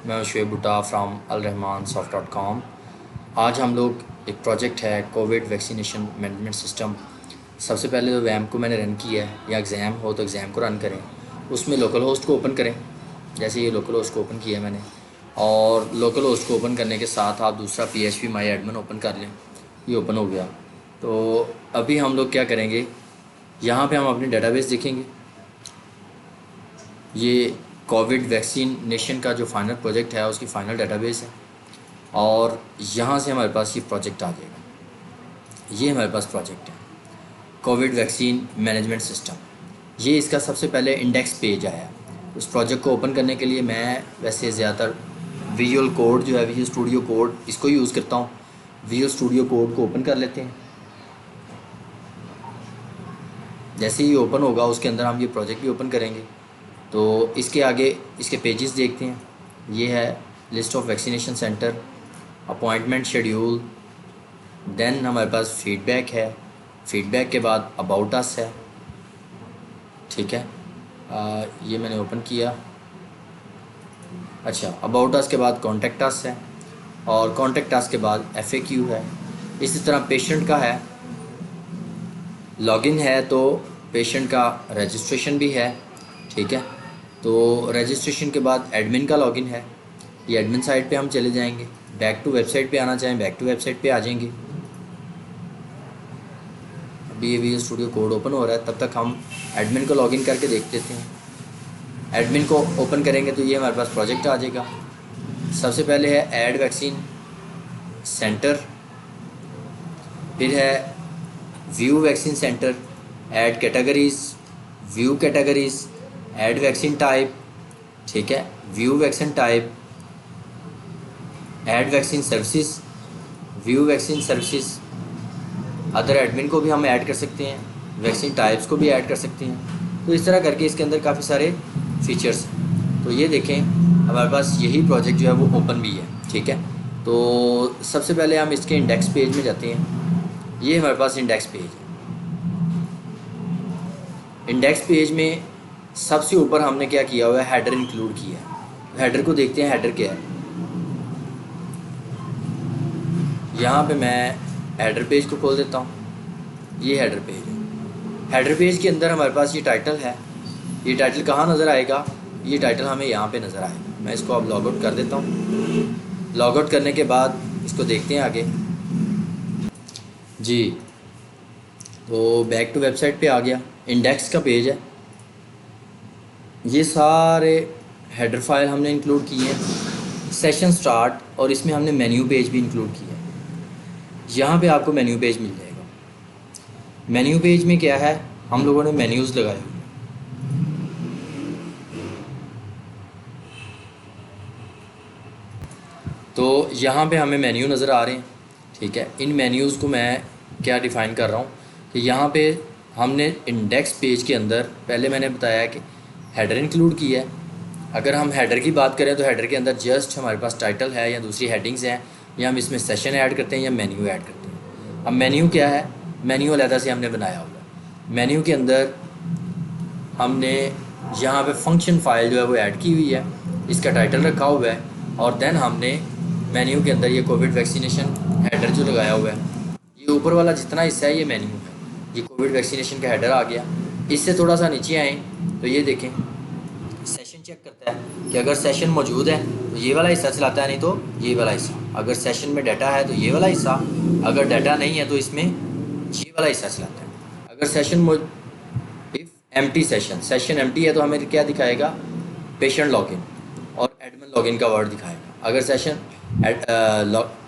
मैं शुएब भुट्टा from alrahmanssoft.com। आज हम लोग एक प्रोजेक्ट है कोविड वैक्सीनेशन मैनेजमेंट सिस्टम। सबसे पहले तो वैम को मैंने रन किया है, या एग्ज़ाम हो तो एग्ज़ाम को रन करें। उसमें लोकल होस्ट को ओपन करें। जैसे ये लोकल होस्ट को ओपन किया मैंने, और लोकल होस्ट को ओपन करने के साथ आप दूसरा PHP माई एडमिन ओपन कर लें। ये ओपन हो गया। तो अभी हम लोग क्या करेंगे, यहाँ पे हम अपनी डेटाबेस देखेंगे। ये कोविड वैक्सीनेशन का जो फाइनल प्रोजेक्ट है उसकी फ़ाइनल डेटाबेस है, और यहाँ से हमारे पास ये प्रोजेक्ट आ जाएगा। ये हमारे पास प्रोजेक्ट है कोविड वैक्सीन मैनेजमेंट सिस्टम। ये इसका सबसे पहले इंडेक्स पेज आया। उस प्रोजेक्ट को ओपन करने के लिए मैं वैसे ज़्यादातर विजुअल कोड जो है, विजुअल स्टूडियो कोड, इसको यूज़ करता हूँ। विजुअल स्टूडियो कोड को ओपन कर लेते हैं। जैसे ही ओपन होगा उसके अंदर हम ये प्रोजेक्ट भी ओपन करेंगे। तो इसके आगे इसके पेजेस देखते हैं। ये है list of vaccination centre, appointment schedule, then हमारे पास फीडबैक है। फीडबैक के बाद अबाउट अस है। ठीक है, ये मैंने ओपन किया। अच्छा, अबाउट अस के बाद कॉन्टेक्ट अस है, और कॉन्टेक्ट अस के बाद FAQ है। इसी तरह पेशेंट का है, लॉगिन है तो पेशेंट का रजिस्ट्रेशन भी है। ठीक है, तो रजिस्ट्रेशन के बाद एडमिन का लॉगिन है। ये एडमिन साइट पे हम चले जाएंगे। बैक टू वेबसाइट पे आना चाहें, बैक टू वेबसाइट पे आ जाएंगे। अभी ये विजुअल स्टूडियो कोड ओपन हो रहा है, तब तक हम एडमिन को लॉगिन करके देख लेते हैं। एडमिन को ओपन करेंगे तो ये हमारे पास प्रोजेक्ट आ जाएगा। सबसे पहले है ऐड वैक्सीन सेंटर, फिर है view vaccine centre, add categories, view categories, add vaccine type. ठीक है, view vaccine type, add vaccine services, view vaccine services. Other admin को भी हम ऐड कर सकते हैं, वैक्सीन टाइप्स को भी ऐड कर सकते हैं। तो इस तरह करके इसके अंदर काफ़ी सारे फीचर्स हैं। तो ये देखें, हमारे पास यही प्रोजेक्ट जो है वो ओपन भी है। ठीक है, तो सबसे पहले हम इसके इंडेक्स पेज में जाते हैं। ये हमारे पास इंडेक्स पेज है। इंडेक्स पेज में सबसे ऊपर हमने क्या किया हुआ है, हेडर इंक्लूड किया है। हेडर को देखते हैं, हेडर क्या है। यहाँ पे मैं हेडर पेज को खोल देता हूँ। ये हेडर पेज है। हेडर पेज के अंदर हमारे पास ये टाइटल है। ये टाइटल कहाँ नज़र आएगा, ये टाइटल हमें यहाँ पे नज़र आएगा। मैं इसको अब लॉग आउट कर देता हूँ। लॉग आउट करने के बाद इसको देखते हैं आगे जी। तो बैक टू वेबसाइट पे आ गया। इंडेक्स का पेज है। ये सारे हेडर फाइल हमने इंक्लूड किए हैं। सेशन स्टार्ट, और इसमें हमने मेन्यू पेज भी इंक्लूड किया है। यहाँ पे आपको मेन्यू पेज मिल जाएगा। मेन्यू पेज में क्या है, हम लोगों ने मेन्यूज़ लगाए हुए हैं। तो यहाँ पे हमें मेन्यू नज़र आ रहे हैं। ठीक है, इन मेन्यूज़ को मैं क्या डिफ़ाइन कर रहा हूँ कि यहाँ पे हमने इंडेक्स पेज के अंदर पहले मैंने बताया कि हेडर इंक्लूड किया है। अगर हम हेडर की बात करें तो हेडर के अंदर जस्ट हमारे पास टाइटल है या दूसरी हेडिंग्स हैं, या हम इसमें सेशन ऐड करते हैं या मेन्यू ऐड करते हैं। अब मेन्यू क्या है, मेन्यू अलहदा से हमने बनाया हुआ है। मेन्यू के अंदर हमने यहाँ पे फंक्शन फाइल जो है वो ऐड की हुई है, इसका टाइटल रखा हुआ है, और देन हमने मेन्यू के अंदर ये कोविड वैक्सीनेशन हेडर जो लगाया हुआ है। ये ऊपर वाला जितना हिस्सा है ये मेन्यू है। ये कोविड वैक्सीनेशन का हेडर आ गया। इससे थोड़ा सा नीचे आए तो ये देखें, सेशन चेक करता है कि अगर सेशन मौजूद है तो ये वाला हिस्सा चलाता है, नहीं तो ये वाला हिस्सा। अगर सेशन में डाटा है तो ये वाला हिस्सा, अगर डाटा नहीं है तो इसमें ये वाला हिस्सा चलाता है। अगर session if empty session empty है तो हमें क्या दिखाएगा, पेशेंट लॉगिन और एडमिन लॉगिन का वर्ड दिखाएगा। अगर सेशन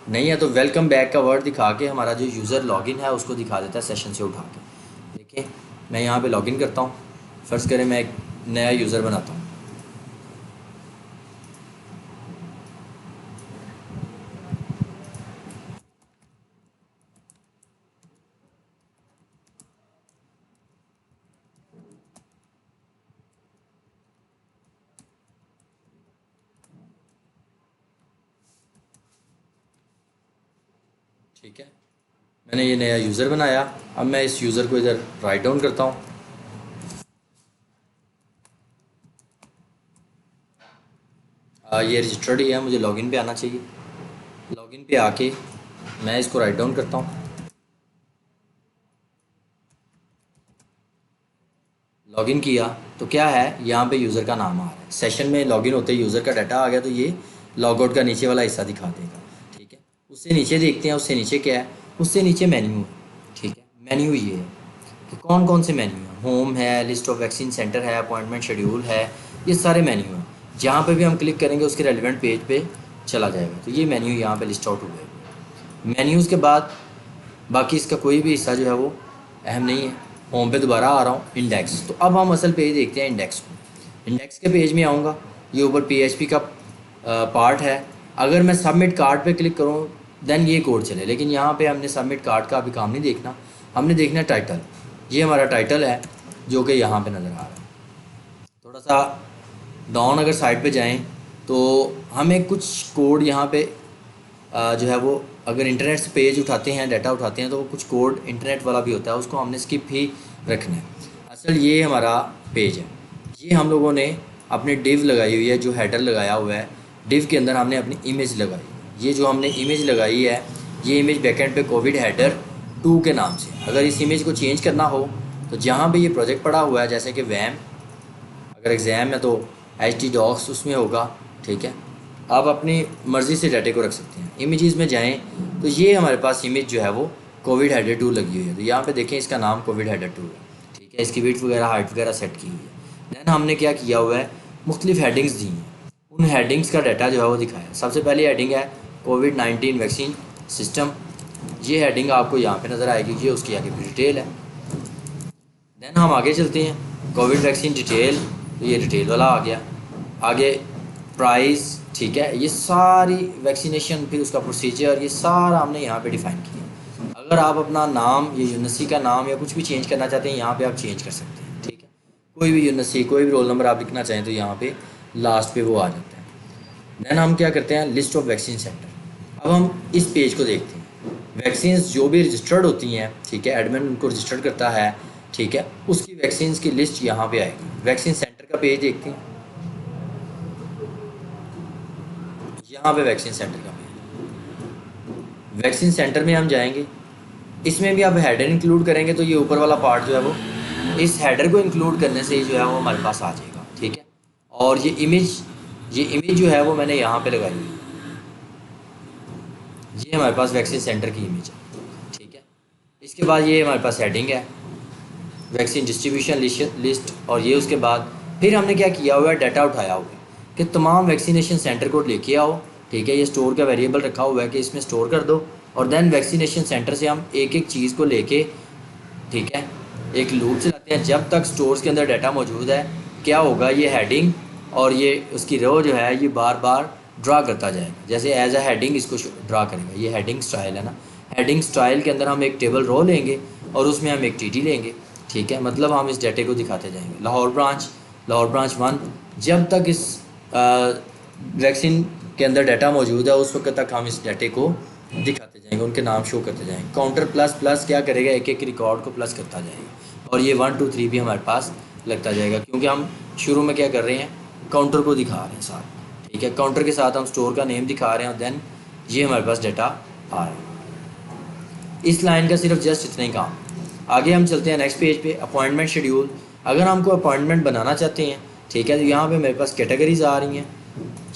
नहीं है तो वेलकम बैक का वर्ड दिखा के हमारा जो यूज़र लॉगिन है उसको दिखा देता है सेशन से उठा के। देखिए, मैं यहाँ पे लॉगिन करता हूँ। फ़र्ज़ करें मैं एक नया यूज़र बनाता हूँ। ठीक है, मैंने ये नया यूज़र बनाया। अब मैं इस यूज़र को इधर राइट डाउन करता हूँ। ये रजिस्टर्ड ही है, मुझे लॉगिन पे आना चाहिए। लॉगिन पे आके मैं इसको राइट डाउन करता हूँ। लॉगिन किया तो क्या है, यहाँ पे यूज़र का नाम आ रहा है। सेशन में लॉगिन होते ही यूज़र का डाटा आ गया तो ये लॉग आउट का नीचे वाला हिस्सा दिखा देगा। ठीक है, उससे नीचे देखते हैं, उससे नीचे क्या है, उससे नीचे मेन्यू है। ठीक है, मेन्यू ये है कि कौन कौन से मेन्यू हैं। होम है, लिस्ट ऑफ वैक्सीन सेंटर है, अपॉइंटमेंट शेड्यूल है, ये सारे मेन्यू हैं। जहाँ पे भी हम क्लिक करेंगे उसके रेलिवेंट पेज पे चला जाएगा। तो ये मेन्यू यहाँ पे लिस्ट आउट हो गए। मेन्यूज़ के बाद बाकी इसका कोई भी हिस्सा जो है वो अहम नहीं है। होम पे दोबारा आ रहा हूँ, इंडेक्स। तो अब हम असल पेज देखते हैं इंडेक्स को। इंडेक्स के पेज में आऊँगा, ये ऊपर PHP का पार्ट है। अगर मैं सबमिट कार्ड पे क्लिक करूँ देन ये कोड चले, लेकिन यहाँ पे हमने सबमिट कार्ड का अभी काम नहीं देखना, हमने देखना टाइटल। ये हमारा टाइटल है जो कि यहाँ पे नज़र आ रहा है। थोड़ा सा डाउन अगर साइड पे जाएं तो हमें कुछ कोड यहाँ पे जो है वो, अगर इंटरनेट से पेज उठाते हैं, डाटा उठाते हैं, तो वो कुछ कोड इंटरनेट वाला भी होता है, उसको हमने स्किप ही रखना है। असल ये हमारा पेज है, ये हम लोगों ने अपनी डिव लगाई हुई है, जो हेडर लगाया हुआ है। डिव के अंदर हमने अपनी इमेज लगाई। ये जो हमने इमेज लगाई है, ये इमेज बैकएंड पे कोविड हेडर 2 के नाम से। अगर इस इमेज को चेंज करना हो तो जहाँ पे ये प्रोजेक्ट पड़ा हुआ है, जैसे कि वैम, अगर एग्ज़ाम है तो HT docs उसमें होगा। ठीक है, आप अपनी मर्ज़ी से डाटे को रख सकते हैं। इमेजेस में जाएं तो ये हमारे पास इमेज जो है वो कोविड हेडर 2 लगी हुई है। तो यहाँ पे देखें, इसका नाम कोविड हेडर 2 है। ठीक है, इसकी विड्थ वगैरह, हाइट वगैरह सेट की हुई है। दैन हमने क्या किया हुआ है, मुख्तलिफ हेडिंग्स दी हैं, उन हेडिंग्स का डाटा जो है वो दिखाया। सबसे पहली हेडिंग है कोविड-19 वैक्सीन सिस्टम। ये हेडिंग आपको यहाँ पर नज़र आएगी, ये उसकी आगे की डिटेल है। दैन हम आगे चलते हैं, कोविड वैक्सीन डिटेल, तो ये डिटेल वाला आ गया। आगे प्राइस, ठीक है, ये सारी वैक्सीनेशन, फिर उसका प्रोसीजर, ये सारा हमने यहाँ पे डिफ़ाइन किया। अगर आप अपना नाम, ये यूनिवर्सिटी का नाम या कुछ भी चेंज करना चाहते हैं, यहाँ पे आप चेंज कर सकते हैं। ठीक है, कोई भी यूनिवर्सिटी, कोई भी रोल नंबर आप लिखना चाहें तो यहाँ पे लास्ट पे वो आ जाता है। दैन हम क्या करते हैं, लिस्ट ऑफ वैक्सीन सेंटर। अब हम इस पेज को देखते हैं। वैक्सीन जो भी रजिस्टर्ड होती हैं, ठीक है, एडमिन उनको रजिस्टर्ड करता है। ठीक है, उसकी वैक्सीन की लिस्ट यहाँ पे आएगी। वैक्सीन सेंटर का पेज देखते हैं, यहाँ पे वैक्सीन सेंटर का पेज। वैक्सीन सेंटर में हम जाएंगे, इसमें भी आप हेडर इंक्लूड करेंगे तो ये ऊपर वाला पार्ट जो है वो, इस हेडर को इंक्लूड करने से ही जो है वो हमारे पास आ जाएगा। ठीक है, और ये इमेज जो है वो मैंने यहाँ पे लगाई हुई है। ये हमारे पास वैक्सीन सेंटर की इमेज है। ठीक है, इसके बाद ये हमारे पास हेडिंग है, वैक्सीन डिस्ट्रीब्यूशन लिस्ट। और ये उसके बाद फिर हमने क्या किया हुआ है, डाटा उठाया हुआ है कि तमाम वैक्सीनेशन सेंटर को लेके आओ। ठीक है, ये स्टोर का वेरिएबल रखा हुआ है कि इसमें स्टोर कर दो, और देन वैक्सीनेशन सेंटर से हम एक एक चीज़ को लेके, ठीक है, एक लूप चलाते हैं जब तक स्टोर्स के अंदर डाटा मौजूद है। क्या होगा, ये हेडिंग और ये उसकी रो जो है, ये बार बार ड्रा करता जाएगा। जैसे एज अ हेडिंग इसको ड्रा करेगा। ये हेडिंग स्टाइल है ना, हेडिंग स्टाइल के अंदर हम एक टेबल रो लेंगे और उसमें हम एक TT लेंगे। ठीक है, मतलब हम इस डाटे को दिखाते जाएंगे। लाहौर ब्रांच 1, जब तक इस वैक्सीन के अंदर डाटा मौजूद है उस वक्त तक हम इस डाटे को दिखाते जाएंगे, उनके नाम शो करते जाएंगे। काउंटर प्लस क्या करेगा, एक एक रिकॉर्ड को प्लस करता जाएगा, और ये 1 2 3 भी हमारे पास लगता जाएगा, क्योंकि हम शुरू में क्या कर रहे हैं, काउंटर को दिखा रहे हैं साथ। ठीक है, काउंटर के साथ हम स्टोर का नेम दिखा रहे हैं, और देन ये हमारे पास डाटा आ रहा है। इस लाइन का सिर्फ जस्ट इतना ही काम। आगे हम चलते हैं नेक्स्ट पेज पे, अपॉइंटमेंट शेड्यूल। अगर हमको अपॉइंटमेंट बनाना चाहते हैं, ठीक है, तो यहाँ पे मेरे पास कैटेगरीज आ रही हैं,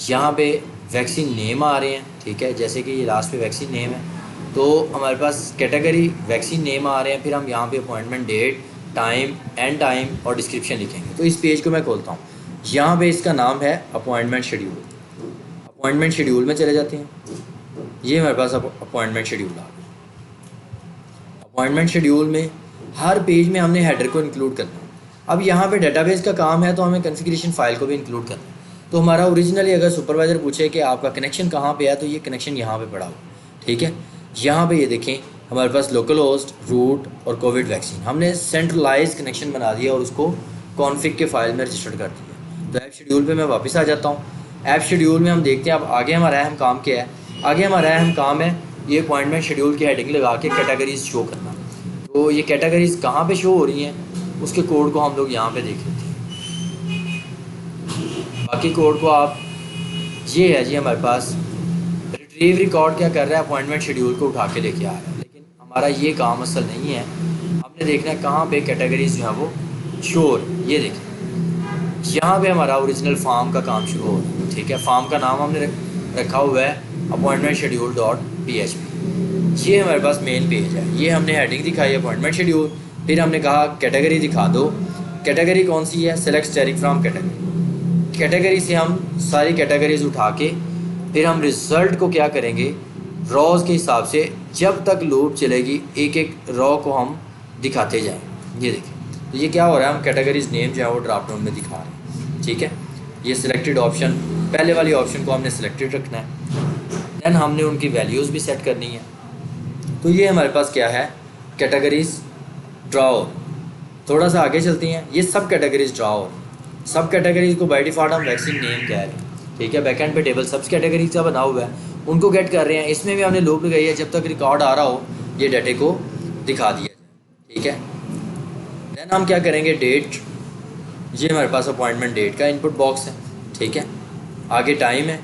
यहाँ पे वैक्सीन नेम आ रहे हैं। ठीक है, जैसे कि ये लास्ट पे वैक्सीन नेम है, तो हमारे पास कैटेगरी वैक्सीन नेम आ रहे हैं। फिर हम यहाँ पे appointment date, time, end time और डिस्क्रिप्शन लिखेंगे। तो इस पेज को मैं खोलता हूँ, यहाँ पे इसका नाम है अपॉइंटमेंट शेड्यूल। अपॉइंटमेंट शेड्यूल में चले जाते हैं, ये हमारे पास अपॉइंटमेंट शेड्यूल आ गया। अपॉइंटमेंट शेड्यूल में हर पेज में हमने हेडर को इंक्लूड करना है। अब यहाँ पे डेटाबेस का काम है तो हमें कॉन्फ़िगरेशन फ़ाइल को भी इंक्लूड करना है। तो हमारा ओरिजिनली अगर सुपरवाइज़र पूछे कि आपका कनेक्शन कहाँ पे है, तो ये कनेक्शन यहाँ पे पड़ा हुआ। ठीक है, यहाँ पे ये देखें हमारे पास लोकल होस्ट, रूट और कोविड वैक्सीन, हमने सेंट्रलाइज कनेक्शन बना दिया और उसको कॉन्फ़िग के फाइल में रजिस्टर कर दिया। तो ऐप शेड्यूल पे मैं वापस आ जाता हूँ। ऐप शेड्यूल में हम देखते हैं अब आगे हमारा अहम काम क्या है। आगे हमारा अहम काम है ये अपॉइंटमेंट शेड्यूल की हेडिंग लगा के कैटेगरीज शो करना। तो ये कैटेगरीज कहाँ पे शो हो रही हैं, उसके कोड को हम लोग यहाँ पे देख लेते हैं। बाकी कोड को आप ये है जी हमारे पास रिट्रीव रिकॉर्ड क्या कर रहा है, अपॉइंटमेंट शेड्यूल को उठा के लेके आ रहा है। लेकिन हमारा ये काम असल नहीं है, हमने देखना है कहाँ पे कैटेगरीज जो है वो शो हो रही है। ये देखें यहाँ पे हमारा ओरिजिनल फॉर्म का काम शुरू हो रहा है। ठीक है, फॉर्म का नाम हमने रखा हुआ है अपॉइंटमेंट शेड्यूल डॉट PHP। ये हमारे पास मेन पेज है। ये हमने हेडिंग दिखाई अपॉइंटमेंट शेड्यूल, फिर हमने कहा कैटेगरी दिखा दो। कैटेगरी कौन सी है, select steric from category. Category से हम सारी कैटेगरीज उठा के फिर हम रिज़ल्ट को क्या करेंगे, रॉज के हिसाब से जब तक लूप चलेगी एक एक रॉ को हम दिखाते जाएँ। ये देखिए, तो ये क्या हो रहा है, हम कैटेगरीज नेम जो है वो ड्रॉप डाउन में दिखा रहे हैं। ठीक है, ये सिलेक्टेड ऑप्शन, पहले वाली ऑप्शन को हमने सिलेक्टेड रखना है, दैन हमने उनकी वैल्यूज़ भी सेट करनी है। तो ये हमारे पास क्या है, कैटेगरीज ड्रॉ। थोड़ा सा आगे चलती हैं, ये सब कैटेगरीज ड्रॉ। सब कैटेगरीज को बाय डिफ़ॉल्ट हम वैक्सीन नेम कह रहे हैं। ठीक है, बैकएंड पे टेबल सब कैटेगरीज का बना हुआ है, उनको गेट कर रहे हैं। इसमें भी हमने लूप लगाई है, जब तक रिकॉर्ड आ रहा हो ये डाटे को दिखा दिया जाए। ठीक है, देन हम क्या करेंगे, डेट, ये हमारे पास अपॉइंटमेंट डेट का इनपुट बॉक्स है। ठीक है, आगे टाइम है,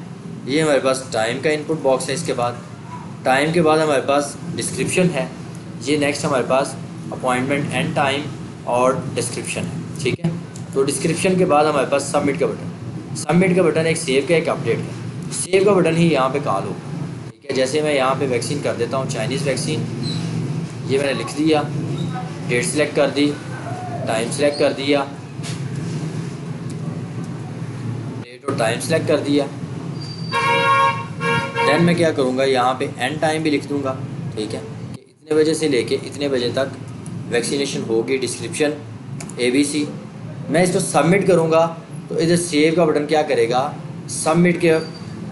ये हमारे पास टाइम का इनपुट बॉक्स है। इसके बाद टाइम के बाद हमारे पास डिस्क्रिप्शन है। ये नेक्स्ट हमारे पास अपॉइंटमेंट एंड टाइम और डिस्क्रिप्शन है। ठीक है, तो डिस्क्रिप्शन के बाद हमारे पास सबमिट का बटन। सबमिट का बटन एक सेव का, एक अपडेट का। सेव का बटन ही यहाँ पे कॉल होगा। ठीक है, जैसे मैं यहाँ पे वैक्सीन कर देता हूँ, चाइनीज़ वैक्सीन, ये मैंने लिख दिया, डेट सेलेक्ट कर दी, टाइम सेलेक्ट कर दिया, डेट और टाइम सेलेक्ट कर दिया। देन मैं क्या करूँगा, यहाँ पे एंड टाइम भी लिख दूँगा। ठीक है, कि इतने बजे से लेके इतने बजे तक वैक्सीनेशन होगी, डिस्क्रिप्शन ABC। मैं इसको सबमिट करूँगा तो इधर सेव का बटन क्या करेगा, सबमिट के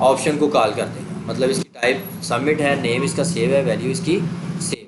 ऑप्शन को कॉल कर देगा। मतलब इसकी टाइप सबमिट है, नेम इसका सेव है, वैल्यू इसकी सेव।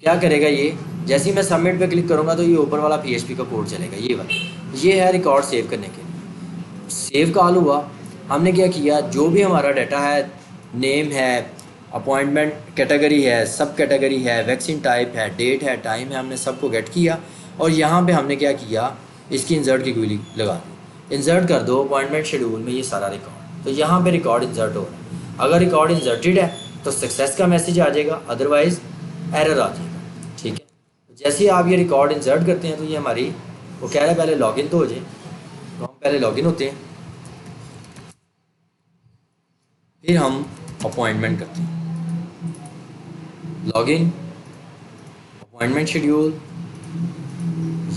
क्या करेगा ये, जैसे ही मैं सबमिट पे क्लिक करूँगा तो ये ऊपर वाला PHP का कोड चलेगा, ये वाला। ये है रिकॉर्ड सेव करने के लिए। सेव कॉल हुआ, हमने क्या किया, जो भी हमारा डाटा है, नेम है, अपॉइंटमेंट कैटेगरी है, सब कैटेगरी है, वैक्सीन टाइप है, डेट है, टाइम है, हमने सबको गेट किया। और यहाँ पे हमने क्या किया, इसकी इंसर्ट की क्वेरी लगा दी। इंसर्ट कर दो अपॉइंटमेंट शेड्यूल में ये सारा रिकॉर्ड। तो यहाँ पे रिकॉर्ड इंसर्ट हो रहा है। अगर रिकॉर्ड इंसर्टेड है तो सक्सेस का मैसेज आ जाएगा, अदरवाइज़ एरर आ जाएगा। ठीक है, जैसे ही आप ये रिकॉर्ड इंसर्ट करते हैं तो ये हमारी, वो कह रहा है पहले लॉगिन तो हो जाए, तो हम पहले लॉगिन होते हैं, फिर हम अपॉइंटमेंट करते हैं। लॉगिन, अपॉइंटमेंट शेड्यूल,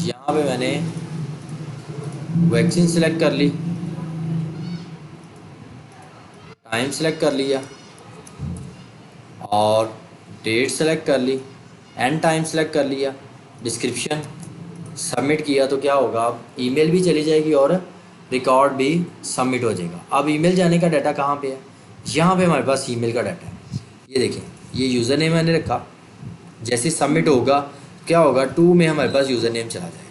यहाँ पे मैंने वैक्सीन सेलेक्ट कर ली, टाइम सेलेक्ट कर लिया और डेट सेलेक्ट कर ली, एंड टाइम सेलेक्ट कर लिया, डिस्क्रिप्शन सबमिट किया। तो क्या होगा, अब ईमेल भी चली जाएगी और रिकॉर्ड भी सबमिट हो जाएगा। अब ईमेल जाने का डाटा कहाँ पे है, यहाँ पे हमारे पास ईमेल का डाटा है। ये देखें, ये यूज़र नेम मैंने रखा, जैसे सबमिट होगा क्या होगा, 2 में हमारे पास यूज़र नेम चला जाएगा।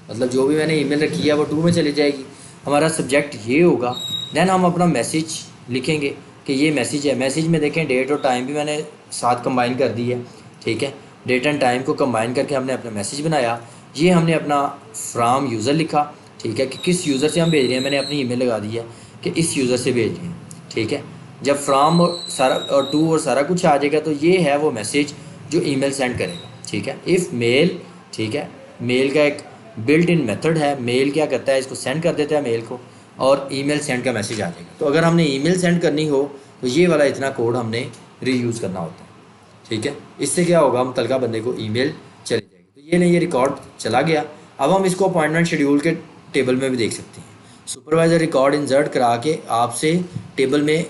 मतलब जो भी मैंने ईमेल रखी है वो 2 में चली जाएगी। हमारा सब्जेक्ट ये होगा। देन हम अपना मैसेज लिखेंगे कि ये मैसेज है। मैसेज में देखें डेट और टाइम भी मैंने साथ कंबाइन कर दी है। ठीक है, डेट एंड टाइम को कंबाइन करके हमने अपना मैसेज बनाया। ये हमने अपना फ्रॉम यूज़र लिखा। ठीक है, कि किस यूज़र से हम भेज रहे हैं, मैंने अपनी ईमेल लगा दी है कि इस यूज़र से भेज रहे हैं। ठीक है, जब फ्रॉम और सारा और टू और सारा कुछ आ जाएगा तो ये है वो मैसेज जो ईमेल सेंड करेगा। ठीक है, इफ़ मेल, ठीक है, मेल का एक बिल्ट इन मेथड है। मेल क्या करता है, इसको सेंड कर देता है मेल को, और ईमेल सेंड का मैसेज आ जाएगा। तो अगर हमने ईमेल सेंड करनी हो तो ये वाला इतना कोड हमने रीयूज़ करना होता है। ठीक है, इससे क्या होगा, मुतलका बंदे को ईमेल चली जाएगी। तो ये नहीं, ये रिकॉर्ड चला गया। अब हम इसको अपॉइंटमेंट शेड्यूल के टेबल में भी देख सकते हैं। सुपरवाइज़र रिकॉर्ड इंसर्ट करा के आपसे टेबल में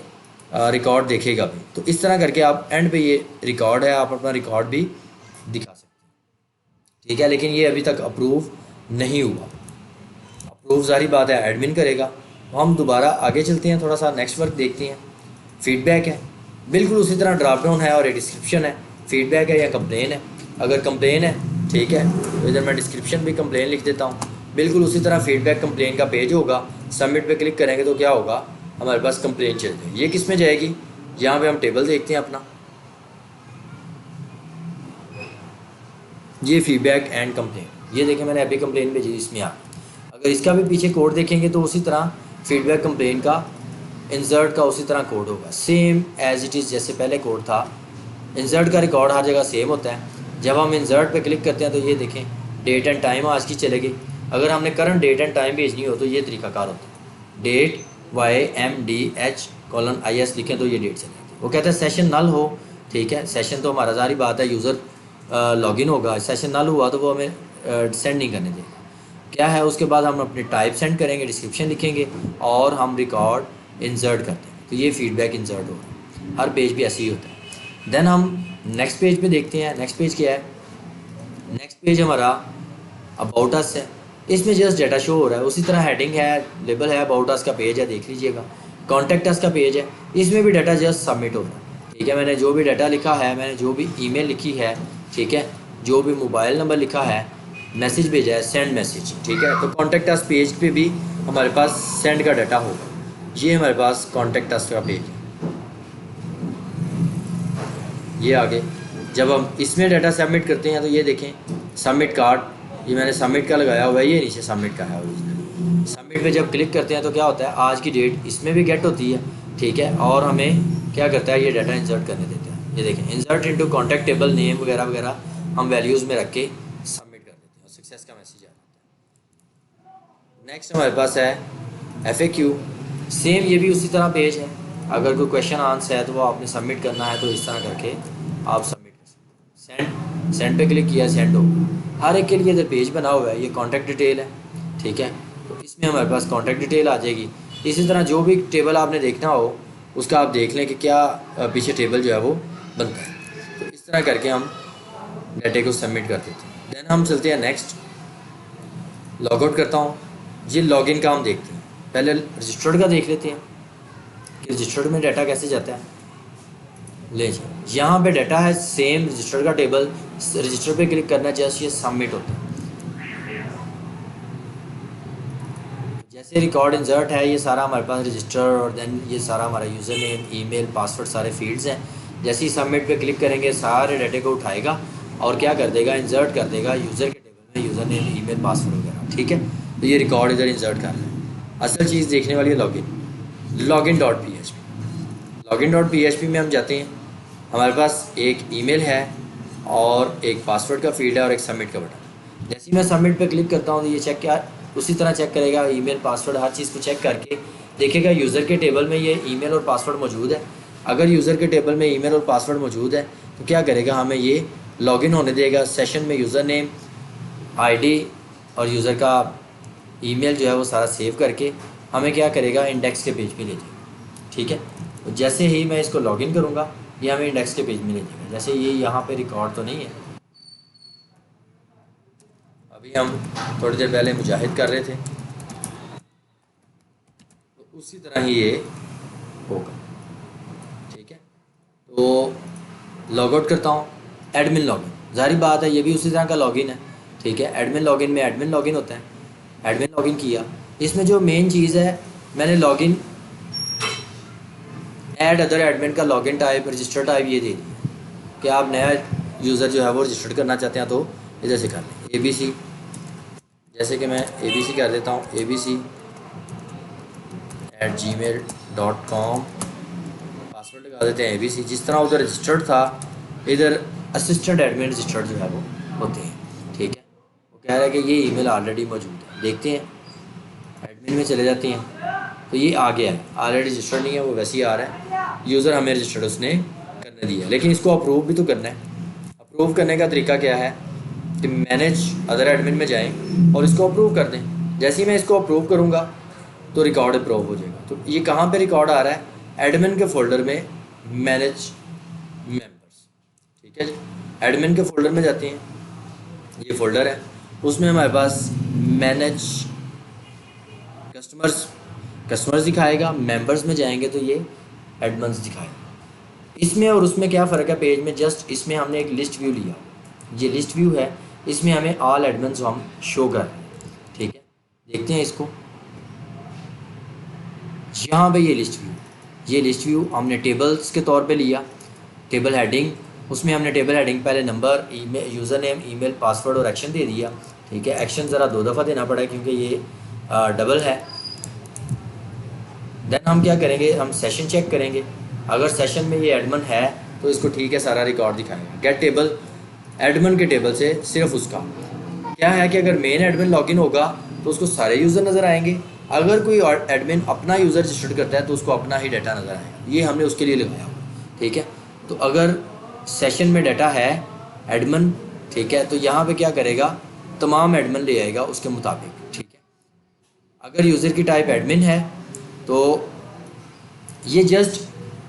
रिकॉर्ड देखेगा भी। तो इस तरह करके आप एंड पे ये रिकॉर्ड है, आप अपना रिकॉर्ड भी दिखा सकते हैं। ठीक है, लेकिन ये अभी तक अप्रूव नहीं हुआ। अप्रूव सारी बात है एडमिन करेगा। तो हम दोबारा आगे चलते हैं, थोड़ा सा नेक्स्ट वर्क देखते हैं। फीडबैक है, बिल्कुल उसी तरह ड्रॉप डाउन है और ये डिस्क्रिप्शन है। फीडबैक है या कंप्लेन है। अगर कंप्लेन है, ठीक है, तो इधर मैं डिस्क्रिप्शन भी कंप्लेन लिख देता हूँ। बिल्कुल उसी तरह फीडबैक कंप्लेन का पेज होगा। सबमिट पे क्लिक करेंगे तो क्या होगा, हमारे पास कंप्लेन चल जाएगी। ये किस में जाएगी, यहाँ पे हम टेबल देखते हैं अपना, ये फीडबैक एंड कंप्लेन। ये देखें, मैंने अभी कंप्लेन भेजी, इसमें आ। अगर इसका भी पीछे कोड देखेंगे तो उसी तरह फीडबैक कंप्लेन का इंसर्ट का उसी तरह कोड होगा, सेम एज इट इज़ जैसे पहले कोड था। इंसर्ट का रिकॉर्ड हर जगह सेम होता है। जब हम इंसर्ट पे क्लिक करते हैं तो ये देखें डेट एंड टाइम आज की चलेगी। अगर हमने करंट डेट एंड टाइम भेजनी हो तो ये तरीकाकार होता है, डेट YMDH:IS लिखें तो ये डेट चलेगी। वो कहता है सेशन नल हो, ठीक है, सेशन तो हमारा जारी बात है, यूज़र लॉगिन होगा, सेशन नल हुआ तो वो हमें सेंड नहीं करने देगा। क्या है उसके बाद हम अपनी टाइप सेंड करेंगे, डिस्क्रिप्शन लिखेंगे और हम रिकॉर्ड इंसर्ट करते हैं, तो ये फीडबैक इंसर्ट होगा। हर पेज भी ऐसे ही होता है। देन हम नेक्स्ट पेज पे देखते हैं। नेक्स्ट पेज क्या है? नेक्स्ट पेज हमारा अबाउट अस है। इसमें जस्ट डाटा शो हो रहा है, उसी तरह हेडिंग है, लेबल है, अबाउट अस का पेज है, देख लीजिएगा। कॉन्टैक्ट अस का पेज है, इसमें भी डाटा जस्ट सबमिट हो रहा है, ठीक है। मैंने जो भी डाटा लिखा है, मैंने जो भी ईमेल लिखी है, ठीक है, जो भी मोबाइल नंबर लिखा है, मैसेज भेजा है, सेंड मैसेज, ठीक है। तो कॉन्टैक्ट अस पेज पे भी हमारे पास सेंड का डाटा होगा। ये हमारे पास कॉन्टैक्ट अस का पेज है। ये आगे जब हम इसमें डाटा सबमिट करते हैं तो ये देखें सबमिट कार्ड, ये मैंने सबमिट का लगाया हुआ है, ये नीचे सबमिट का है ओरिजिनल। सबमिट पे जब क्लिक करते हैं तो क्या होता है, आज की डेट इसमें भी गेट होती है, ठीक है। और हमें क्या करता है, ये डाटा इंसर्ट करने देते हैं। ये देखें insert into contact table, name वगैरह वगैरह हम वैल्यूज़ में रख के सबमिट कर देते हैं और सक्सेस का मैसेज आ जाता है। नेक्स्ट हमारे पास है FAQ। सेम ये भी उसी तरह पेज है। अगर कोई क्वेश्चन आंसर है तो वो आपने सबमिट करना है, तो इस तरह करके आप सबमिट कर सकते हैं। सेंड पे क्लिक किया, सेंड हो। हर एक के लिए इधर पेज बना हुआ है। ये कॉन्टैक्ट डिटेल है, ठीक है, तो इसमें हमारे पास कॉन्टैक्ट डिटेल आ जाएगी। इसी तरह जो भी टेबल आपने देखना हो उसका आप देख लें कि क्या पीछे टेबल जो है वो बनता है। तो इस तरह करके हम डाटे को सबमिट कर देते हैं। देन हम चलते हैं नेक्स्ट, लॉग आउट करता हूँ। ये लॉगिन का हम देखते हैं। पहले रजिस्टर्ड का देख लेते हैं कि रजिस्टर्ड में डाटा कैसे जाता है। ले जाए यहाँ पे डाटा है सेम रजिस्टर्ड का टेबल, रजिस्टर पे क्लिक करना, जस्ट ये सबमिट होता है। जैसे रिकॉर्ड इंसर्ट है, ये सारा हमारे पास रजिस्टर और देन ये सारा हमारा यूज़र नेम, ईमेल, पासवर्ड सारे फील्ड्स हैं। जैसे ही सबमिट पे क्लिक करेंगे सारे डाटे को उठाएगा और क्या कर देगा, इंसर्ट कर देगा यूज़र के टेबल में, यूज़र नेम, ईमेल, पासवर्ड वगैरह, ठीक है। तो ये रिकॉर्ड इधर इंसर्ट कर लें। असल चीज़ देखने वाली है login.php। login.php में हम जाते हैं। हमारे पास एक ईमेल है और एक पासवर्ड का फील्ड है और एक सबमिट का बटन। जैसे ही मैं सबमिट पे क्लिक करता हूँ तो ये चेक क्या उसी तरह चेक करेगा, ईमेल, पासवर्ड, हर चीज़ को चेक करके देखेगा यूज़र के टेबल में ये ईमेल और पासवर्ड मौजूद है। अगर यूज़र के टेबल में ईमेल और पासवर्ड मौजूद है तो क्या करेगा, हमें ये लॉगिन होने देगा। सेशन में यूज़र नेम, ID और यूज़र का ईमेल जो है वो सारा सेव करके हमें क्या करेगा, इंडेक्स के पेज पे ले जाएगा, ठीक है। तो जैसे ही मैं इसको लॉगिन करूँगा ये हमें इंडेक्स के पेज में ले जाएगा। जैसे ये यहाँ पे रिकॉर्ड तो नहीं है, अभी हम थोड़ी देर पहले मुजाहिद कर रहे थे, तो उसी तरह ही ये होगा, ठीक है। तो लॉग आउट करता हूँ। एडमिन लॉगिन, जाहिर बात है ये भी उसी तरह का लॉगिन है, ठीक है। एडमिन लॉगिन में एडमिन लॉगिन होता है। एडमिन लॉगिन किया, इसमें जो मेन चीज़ है, मैंने लॉगिन ऐड अदर एडमिन का लॉगिन टाइप, रजिस्टर टाइप ये दे दिया कि आप नया यूज़र जो है वो रजिस्टर करना चाहते हैं तो इधर से कर लें। ABC, जैसे कि मैं ABC कर देता हूँ, abc@gmail.com, पासवर्ड लगा देते हैं ABC। जिस तरह उधर रजिस्टर्ड था, इधर असिस्टेंट एडमिन रजिस्टर्ड जो है वो होते हैं, ठीक है। वो कह रहा है कि ये ईमेल ऑलरेडी मौजूद है। देखते हैं, एडमिन में चले जाते हैं तो ये आ गया है, ऑलरेडी रजिस्टर्ड नहीं है, वो वैसे ही आ रहा है। यूज़र हमें रजिस्टर्ड उसने करने दिया, लेकिन इसको अप्रूव भी तो करना है। अप्रूव करने का तरीका क्या है कि मैनेज अदर एडमिन में जाएं और इसको अप्रूव कर दें। जैसे ही मैं इसको अप्रूव करूँगा तो रिकॉर्ड अप्रूव हो जाएगा। तो ये कहाँ पे रिकॉर्ड आ रहा है, एडमिन के फोल्डर में, मैनेज मेंबर्स, ठीक है जी। एडमिन के फोल्डर में जाते हैं, ये फोल्डर है, उसमें हमारे पास मैनेज कस्टमर्स दिखाएगा। मेंबर्स में जाएंगे तो ये एडमिन्स दिखाएगा। इसमें और उसमें क्या फ़र्क है पेज में, जस्ट इसमें हमने एक लिस्ट व्यू लिया, ये लिस्ट व्यू है, इसमें हमें ऑल एडमिन्स हम शो कर रहे हैं, ठीक है। देखते हैं इसको, यहाँ पे ये लिस्ट व्यू हमने टेबल्स के तौर पे लिया। टेबल हेडिंग, उसमें हमने टेबल हेडिंग पहले number, email, user name, email, password और एक्शन दे दिया, ठीक है। एक्शन ज़रा 2 दफ़ा देना पड़ा क्योंकि ये डबल है। देन हम क्या करेंगे, हम सेशन चेक करेंगे। अगर सेशन में ये एडमिन है तो इसको ठीक है सारा रिकॉर्ड दिखाएगा। गेट टेबल, एडमिन के टेबल से सिर्फ उसका क्या है कि अगर मेन एडमिन लॉगिन होगा तो उसको सारे यूज़र नज़र आएंगे। अगर कोई एडमिन अपना यूज़र रजिस्टर्ड करता है तो उसको अपना ही डाटा नज़र आएगा। ये हमने उसके लिए लगाया हुआ, ठीक है। तो अगर सेशन में डाटा है एडमिन, ठीक है, तो यहाँ पे क्या करेगा, तमाम एडमिन ले आएगा उसके मुताबिक, ठीक है। अगर यूज़र की टाइप एडमिन है तो ये जस्ट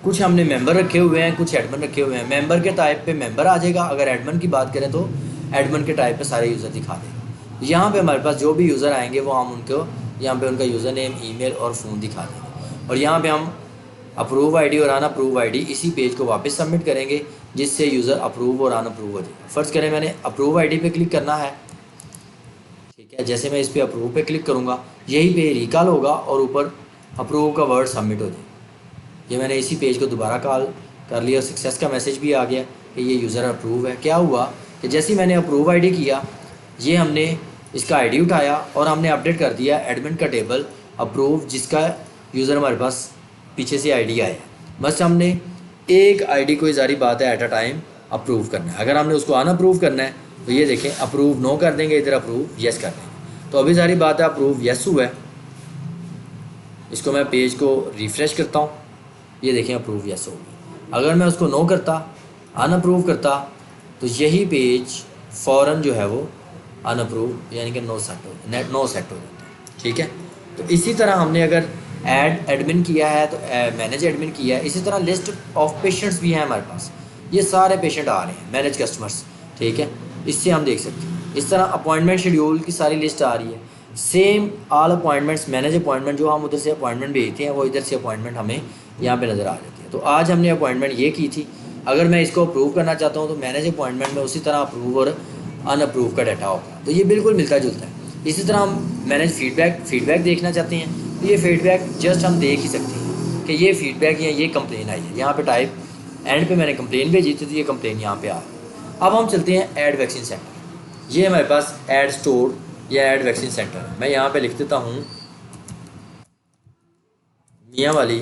कुछ हमने मेंबर रखे हुए हैं, कुछ एडमिन रखे हुए हैं। मेंबर के टाइप पे मेंबर आ जाएगा। अगर एडमिन की बात करें तो एडमिन के टाइप पे सारे यूज़र दिखा देगा। यहाँ पे हमारे पास जो भी यूज़र आएंगे वो हम उनको यहाँ पे उनका यूज़र नेम, ईमेल और फ़ोन दिखा देंगे। और यहाँ पे हम अप्रूव आईडी और अनअप्रूव आईडी इसी पेज को वापस सबमिट करेंगे, जिससे यूज़र अप्रूव और अनअप्रूव हो जाएगा। फ़र्ज़ करें मैंने अप्रूव आईडी पे क्लिक करना है, ठीक है। जैसे मैं इस पर अप्रूव पे क्लिक करूँगा यही पे रिकॉल होगा और ऊपर अप्रूव का वर्ड सबमिट हो जाएगा। ये मैंने इसी पेज को दोबारा कॉल कर लिया, सक्सेस का मैसेज भी आ गया कि ये यूज़र अप्रूव है। क्या हुआ कि जैसे ही मैंने अप्रूव आईडी किया, ये हमने इसका आईडी उठाया और हमने अपडेट कर दिया एडमिन का टेबल अप्रूव, जिसका यूज़र हमारे पास पीछे से आईडी आया है। बस हमने एक आईडी को, जारी बात है, एट अ टाइम अप्रूव करना है। अगर हमने उसको अनअप्रूव करना है तो ये देखें अप्रूव नो कर देंगे, इधर अप्रूव येस कर देंगे। तो अभी जारी बात है अप्रूव येस हुआ है। इसको मैं पेज को रिफ़्रेश करता हूँ, ये देखें अप्रूव येस हो गया। अगर मैं उसको नो करता, अनअप्रूव करता, तो यही पेज फ़ौरन जो है वो अनअप्रूव यानी कि नो सेट हो जाता, ठीक है। तो इसी तरह हमने अगर ऐड एडमिन किया है तो मैनेज एडमिन किया है। इसी तरह लिस्ट ऑफ पेशेंट्स भी हैं हमारे पास, ये सारे पेशेंट आ रहे हैं मैनेज कस्टमर्स, ठीक है। इससे हम देख सकते हैं। इस तरह अपॉइंटमेंट शेड्यूल की सारी लिस्ट आ रही है। Same all appointments, manage appointment, जो हम उधर से अपॉइंटमेंट भेजते हैं वो इधर से अपॉइंटमेंट हमें यहाँ पे नज़र आ जाती है। तो आज हमने अपॉइंटमेंट ये की थी। अगर मैं इसको अप्रूव करना चाहता हूँ तो मैनेज अपॉइंटमेंट में उसी तरह अप्रूव और अनअप्रूव का डाटा होगा। तो ये बिल्कुल मिलता जुलता है। इसी तरह हम मैनेज फीडबैक देखना चाहते हैं तो ये फीडबैक जस्ट हम देख ही सकते हैं कि ये फीडबैक या ये कंप्लेन आई है। यहाँ पे टाइप एंड पे मैंने कंप्लेन भेजी थी तो ये कंप्लेन यहाँ पे आ गई। अब हम चलते हैं ऐड वैक्सीन सेंटर। ये हमारे पास ऐड स्टोर या ऐड वैक्सीन सेंटर है। मैं यहाँ पे लिख देता हूँ मियाँ वाली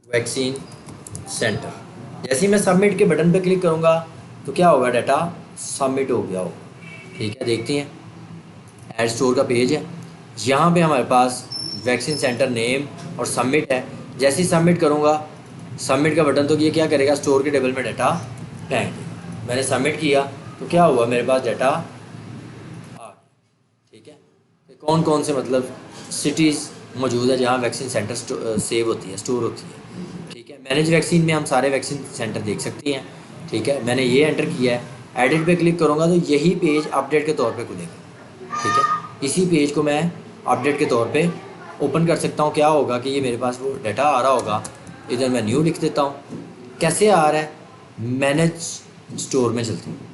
वैक्सीन सेंटर। जैसे ही मैं सबमिट के बटन पे क्लिक करूँगा तो क्या होगा, डाटा सबमिट हो गया होगा, ठीक है। देखते हैं ऐड स्टोर का पेज है। यहाँ पे हमारे पास वैक्सीन सेंटर नेम और सबमिट है। जैसे ही सबमिट करूँगा, सबमिट का बटन, तो ये क्या करेगा, स्टोर के टेबल में डाटा फेंक देगा। मैंने सबमिट किया तो क्या हुआ, मेरे पास डाटा आ गया, ठीक है। तो कौन कौन से मतलब सिटीज़ मौजूद है जहाँ वैक्सीन सेंटर सेव होती है, स्टोर होती है, ठीक है। मैनेज वैक्सीन में हम सारे वैक्सीन सेंटर देख सकते हैं, ठीक है। मैंने ये एंटर किया है। एडिट पे क्लिक करूँगा तो यही पेज अपडेट के तौर पे खुलेगा, ठीक है। इसी पेज को मैं अपडेट के तौर पे ओपन कर सकता हूँ। क्या होगा कि ये मेरे पास वो डाटा आ रहा होगा, इधर मैं न्यू लिख देता हूँ। कैसे आ रहा है, मैनेज स्टोर में चलते हैं।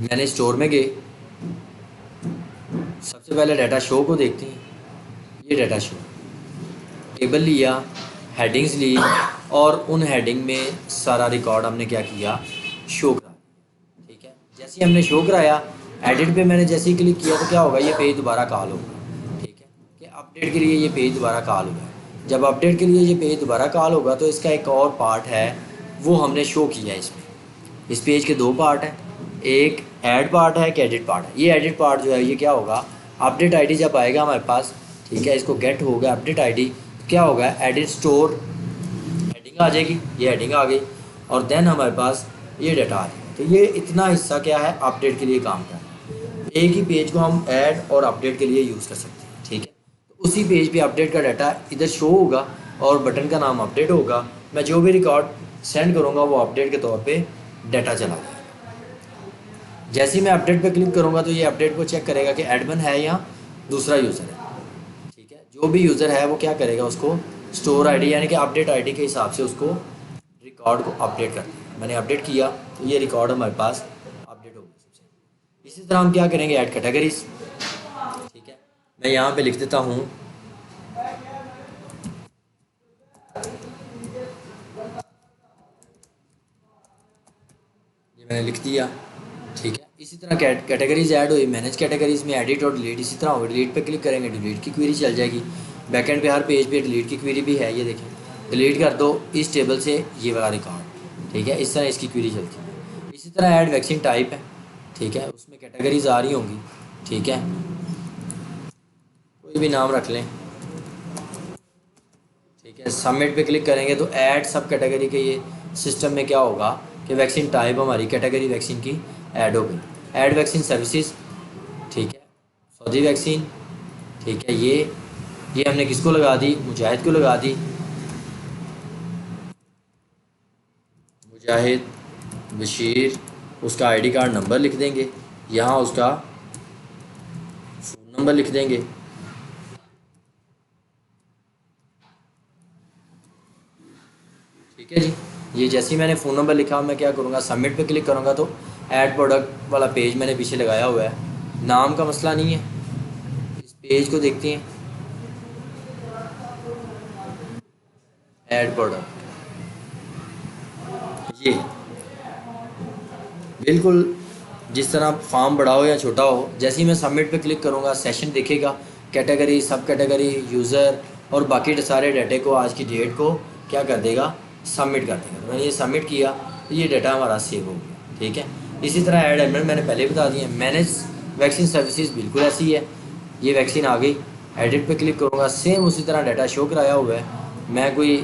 मैंने स्टोर में गए, सबसे पहले डाटा शो को देखते हैं। ये डाटा शो, टेबल लिया, हेडिंग्स ली और उन हेडिंग में सारा रिकॉर्ड हमने क्या किया, शो करा, ठीक है। जैसे ही हमने शो कराया, एडिट पे मैंने जैसे ही क्लिक किया तो क्या होगा, ये पेज दोबारा कॉल होगा, ठीक है। कि अपडेट के लिए ये पेज दोबारा कॉल होगा। जब अपडेट के लिए ये पेज दोबारा कॉल होगा तो इसका एक और पार्ट है वो हमने शो किया है इसमें। इस पेज के दो पार्ट हैं, एक ऐड पार्ट है, एक एडिट पार्ट है। ये एडिट पार्ट जो है ये क्या होगा, अपडेट आईडी जब आएगा हमारे पास, ठीक है, इसको गेट होगा अपडेट आईडी, तो क्या होगा, एडिट स्टोर हेडिंग आ जाएगी, ये हेडिंग आ गई और देन हमारे पास ये डाटा आ जाएगा। तो ये इतना हिस्सा क्या है, अपडेट के लिए काम कर रहा है। एक ही पेज को हम ऐड और अपडेट के लिए यूज़ कर सकते हैं, ठीक है। तो उसी पेज पे अपडेट का डाटा इधर शो होगा और बटन का नाम अपडेट होगा। मैं जो भी रिकॉर्ड सेंड करूँगा वो अपडेट के तौर पे डाटा चला जाएगा। जैसे ही मैं अपडेट पे क्लिक करूँगा तो ये अपडेट को चेक करेगा कि एडमिन है या दूसरा यूज़र है, ठीक है। जो भी यूज़र है वो क्या करेगा, उसको स्टोर आईडी यानी कि अपडेट आईडी के हिसाब से उसको रिकॉर्ड को अपडेट कर देगा। मैंने अपडेट किया तो ये रिकॉर्ड हमारे पास अपडेट हो गया सबसे। इसी तरह हम क्या करेंगे, ऐड कैटेगरीज, ठीक है। मैं यहाँ पे लिख देता हूँ ये मैंने लिख दिया, ठीक है। इसी तरह कैटेगरीज ऐड हुई, मैनेज कैटेगरीज में एडिट और डिलीट इसी तरह होगा। डिलीट पे क्लिक करेंगे, डिलीट की क्वेरी चल जाएगी। बैकएंड पे हर पेज पे डिलीट की क्वेरी भी है, ये देखें, डिलीट कर दो इस टेबल से ये वाला रिकॉर्ड, ठीक है। इस तरह इसकी क्वेरी चलती है। इसी तरह ऐड वैक्सीन टाइप है, ठीक है, उसमें कैटेगरीज आ रही होंगी, ठीक है, कोई भी नाम रख लें, ठीक है। सबमिट पे क्लिक करेंगे तो ऐड सब कैटेगरी के ये सिस्टम में क्या होगा कि वैक्सीन टाइप हमारी कैटेगरी वैक्सीन की ऐड हो गई। ऐड वैक्सीन सर्विसेज, ठीक है, सऊदी वैक्सीन, ठीक है, ये हमने किसको लगा दी, मुजाहिद को लगा दी, मुजाहिद बशीर, उसका आईडी कार्ड नंबर लिख देंगे, यहाँ उसका फ़ोन नंबर लिख देंगे, ठीक है जी। ये जैसे ही मैंने फ़ोन नंबर लिखा, मैं क्या करूँगा, सबमिट पे क्लिक करूँगा तो ऐड प्रोडक्ट वाला पेज मैंने पीछे लगाया हुआ है। नाम का मसला नहीं है, इस पेज को देखते हैं, ऐड प्रोडक्ट, ये बिल्कुल जिस तरह फॉर्म बड़ा हो या छोटा हो, जैसे ही मैं सबमिट पे क्लिक करूँगा सेशन दिखेगा, कैटेगरी, सब कैटेगरी, यूज़र और बाकी सारे डाटे को, आज की डेट को क्या कर देगा, सबमिट कर देगा। तो मैंने ये सबमिट किया तो ये डाटा हमारा सेव हो गया, ठीक है। इसी तरह ऐड एडमिन मैंने पहले बता दिया। मैनेज वैक्सीन सर्विसेज बिल्कुल ऐसी है, ये वैक्सीन आ गई, एडिट पे क्लिक करूँगा, सेम उसी तरह डाटा शो कराया हुआ है। मैं कोई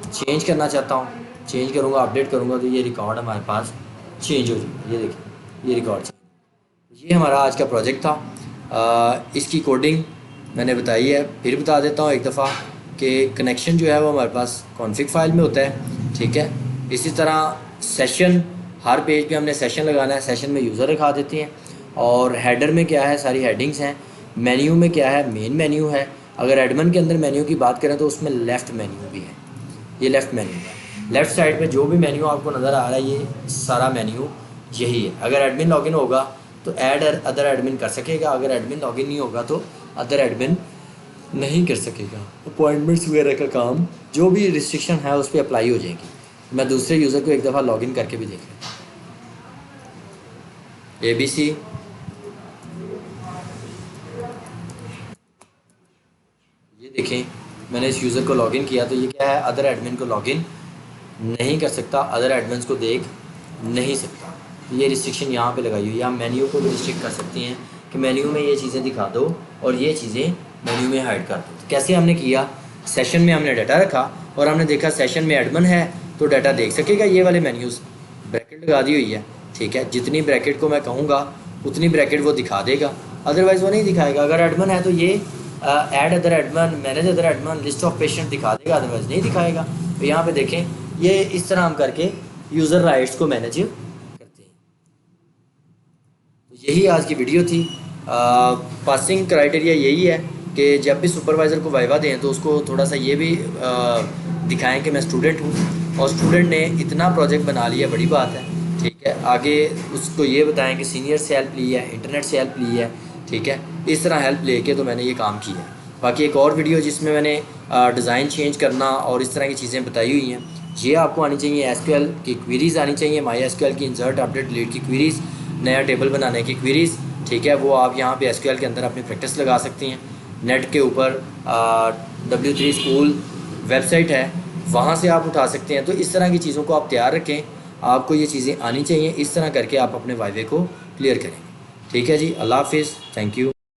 चेंज करना चाहता हूँ, चेंज करूँगा, अपडेट करूँगा तो ये रिकॉर्ड हमारे पास चेंज हो जाएगा। ये देखिए, ये रिकॉर्ड चेंज। ये हमारा आज का प्रोजेक्ट था। इसकी कोडिंग मैंने बताई है, फिर बता देता हूँ एक दफ़ा कि कनेक्शन जो है वो हमारे पास कॉन्फ़िग फाइल में होता है, ठीक है। इसी तरह सेशन, हर पेज पे हमने सेशन लगाना है, सेशन में यूज़र रखा देते हैं। और हेडर में क्या है, सारी हेडिंग्स हैं। मेन्यू में क्या है, मेन मेन्यू है। अगर एडमिन के अंदर मेन्यू की बात करें तो उसमें लेफ़्ट मेन्यू भी है, ये लेफ़्ट मेन्यू है। लेफ़्ट साइड पे जो भी मेन्यू आपको नज़र आ रहा है ये सारा मेन्यू यही है। अगर एडमिन लॉगिन होगा तो ऐड अदर एडमिन कर सकेगा, अगर एडमिन लॉगिन नहीं होगा तो अदर एडमिन नहीं कर सकेगा। अपॉइंटमेंट्स वगैरह का काम, जो भी रिस्ट्रिक्शन है उस पर अप्लाई हो जाएगी। मैं दूसरे यूज़र को एक दफ़ा लॉगिन करके भी देख लेता हूँ। ABC, ये देखें, मैंने इस यूज़र को लॉगिन किया तो ये क्या है, अदर एडमिन को लॉगिन नहीं कर सकता, अदर एडमिन्स को देख नहीं सकता। ये रिस्ट्रिक्शन यहाँ पे लगाई हुई है। आप मेन्यू को भी रिस्ट्रिक्ट कर सकती हैं कि मेन्यू में ये चीज़ें दिखा दो और ये चीज़ें मेन्यू में हाइड कर दो। तो कैसे हमने किया, सेशन में हमने डाटा रखा और हमने देखा सेशन में एडमिन है तो डाटा देख सकेगा। ये वाले मेन्यूज़ ब्रैकेट लगा दी हुई है, ठीक है। जितनी ब्रैकेट को मैं कहूँगा उतनी ब्रैकेट वो दिखा देगा, अदरवाइज़ वो नहीं दिखाएगा। अगर एडमिन है तो ये add other admin, manage other admin, list of patient दिखा देगा, अदरवाइज़ नहीं दिखाएगा। तो यहाँ पे देखें, ये इस तरह हम करके यूज़र राइट्स को मैनेज करते हैं। तो यही आज की वीडियो थी। पासिंग क्राइटेरिया यही है कि जब भी सुपरवाइज़र को वाइवा दें तो उसको थोड़ा सा ये भी दिखाएं कि मैं स्टूडेंट हूँ और स्टूडेंट ने इतना प्रोजेक्ट बना लिया, बड़ी बात है, ठीक है। आगे उसको ये बताएं कि सीनियर से हेल्प ली है, इंटरनेट से हेल्प ली है, ठीक है। इस तरह हेल्प लेके तो मैंने ये काम किया। बाकी एक और वीडियो जिसमें मैंने डिज़ाइन चेंज करना और इस तरह की चीज़ें बताई हुई हैं, ये आपको आनी चाहिए। SQL की क्वेरीज़ आनी चाहिए, MySQL की इंसर्ट, अपडेट, डिलीट की क्वेरीज़, नया टेबल बनाने की क्वेरीज़, ठीक है। वो आप यहाँ पे SQL के अंदर अपनी प्रैक्टिस लगा सकती हैं। नेट के ऊपर W3 स्कूल वेबसाइट है, वहाँ से आप उठा सकते हैं। तो इस तरह की चीज़ों को आप तैयार रखें, आपको ये चीज़ें आनी चाहिए। इस तरह करके आप अपने वाइवे को क्लियर करेंगे, ठीक है जी। अल्लाह हाफिज़, थैंक यू।